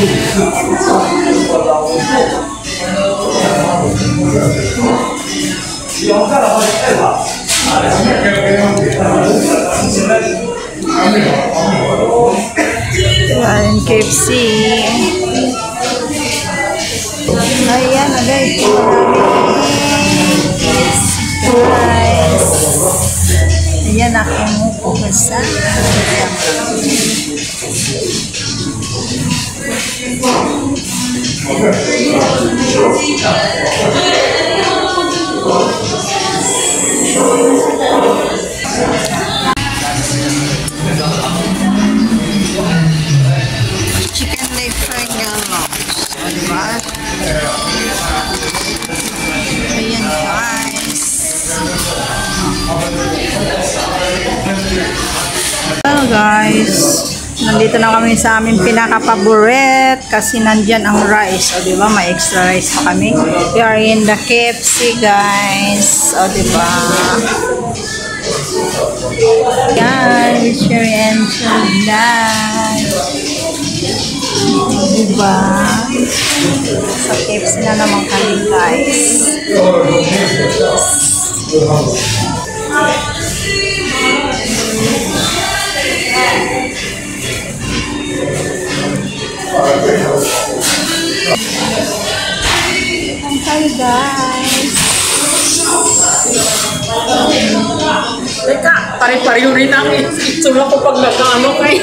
Ayan, KFC. Ayan, guys. Guys. Ayan, ako mo po basta. Chicken leg fry lunch. Diba? Ayan, guys. Hello, guys. Nandito na kami sa aming pinaka-paborit kasi nandyan ang rice. O, diba? May extra rice pa kami. We are in the KFC, guys. O, diba? Yan. Cherry and chocolate. Diba? Sa KFC na naman kami, guys. Hi, guys. Teka, pare-pareho rin ang itsura ko pag nagkaano kay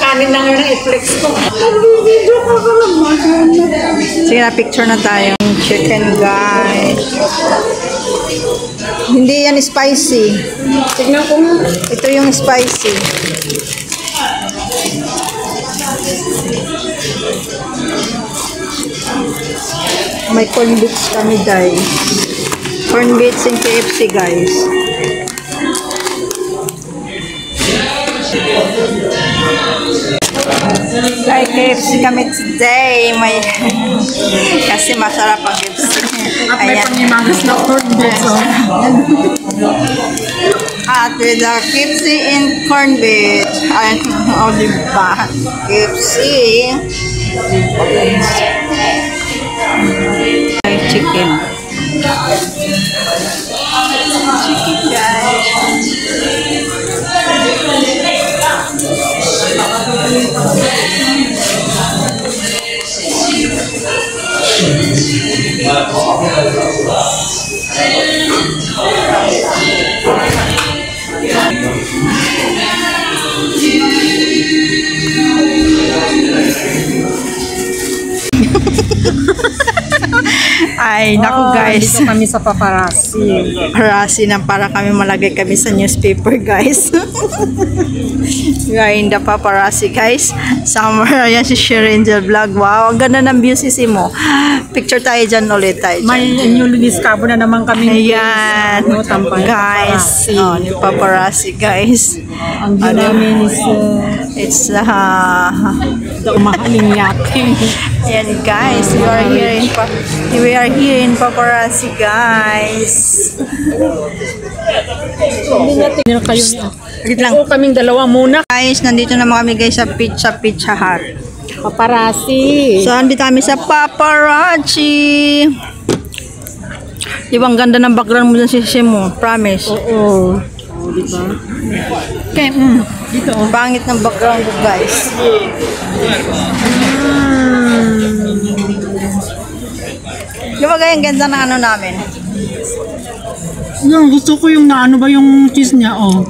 kanin na ngayon ang i-flex ko. Sige na, picture na tayo. Chicken, guys. Hindi yan spicy. Tignan ko nga. Ito yung spicy. May corn beets kami, guys. Corn beets in KFC, guys. Kay KFC kami today. May kasi masarap ang KFC. At may pangimagas na corn beets. At with the KFC in corn beets. Ay, o diba? KFC. Ay, chicken. Chicken, guys. Ay, naku, guys. Dito kami sa paparazzi. Paparazzi na para kami malagay kami sa newspaper, guys. We are in the paparazzi, guys. Somewhere, ayan si Sheringel Vlog. Wow, ang ganda ng view mo. Picture tayo dyan ulit tayo. May newly discover na naman kami. Ayan, guys. Oh, yung paparazzi, guys. Ang view namin is it's mahaling yate. Ayan, guys. We are here in paparazzi, guys. Hindi natin kayo niya. Wait lang. Kaming dalawa muna. Guys, nandito naman kami, guys, sa Pizza Hut. Paparazzi. So, andito kami sa paparazzi. Di ba, ang ganda ng background mo dyan si mo? Promise. Oo. Diba? Okay, Dito. Pangit ng background ko, guys. Di ba, ang ganda ng ano namin? Yung gusto ko yung naano ba yung cheese niya, oh.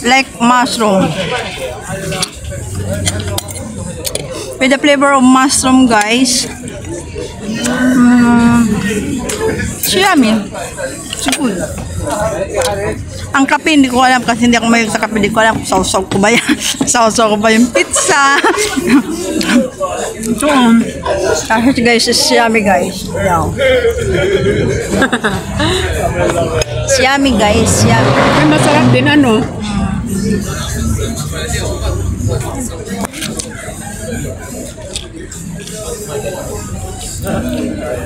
Like mushroom. With the flavor of mushroom, guys. Yummy. It's good. Ang kape, hindi ko alam kasi hindi ako mahilig sa kape. Hindi ko alam kung sausaw ko ba yan. Sausaw ko ba yung pizza. Ito, Kasi guys, it's yummy, guys. Yan. It's yummy, guys. Yummy. Ay, masarap din, ano?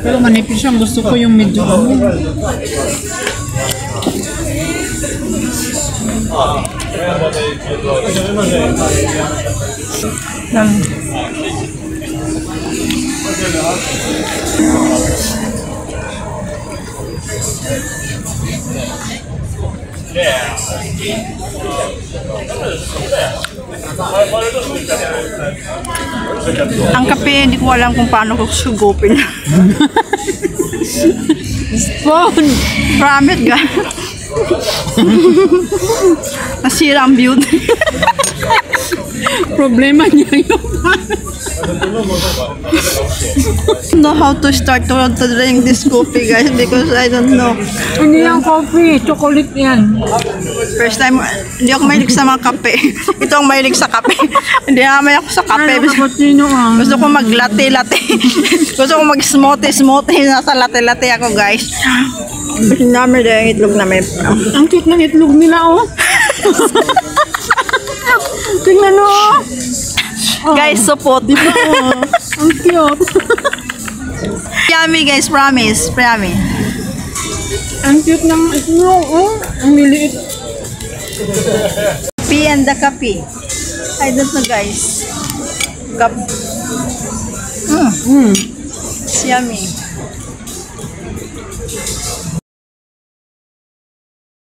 Pero manipis siyang. Gusto ko yung medyo ano. Yan. Ang kape, hindi ko alam kung paano ko sugupin. Spoon! Promise, guys. Nasira ang beauty. Problema niya yun. Know how to start to drink this coffee, guys, because I don't know. Hindi yan coffee, chocolate yan. First time, hindi ako mahilig sa mga kape. Ito ang mahilig sa kape. Hindi naman ako sa kape. Ano cappuccino ang? Gusto ko mag-latte-latte. Gusto ko mag-smoothie-smoothie. Nasa latte-latte ako, guys. Gusto namin dahil yung itlog namin. Ang cute ng itlog nila, oh. Tingnan mo, oh. Guys, support. Diba, oh. Ang cute. Yummy, guys. Promise. Yummy. Ang cute ng itlog, oh. Ang liliit. Tea and the kape. I don't know, guys. Cup. It's yummy.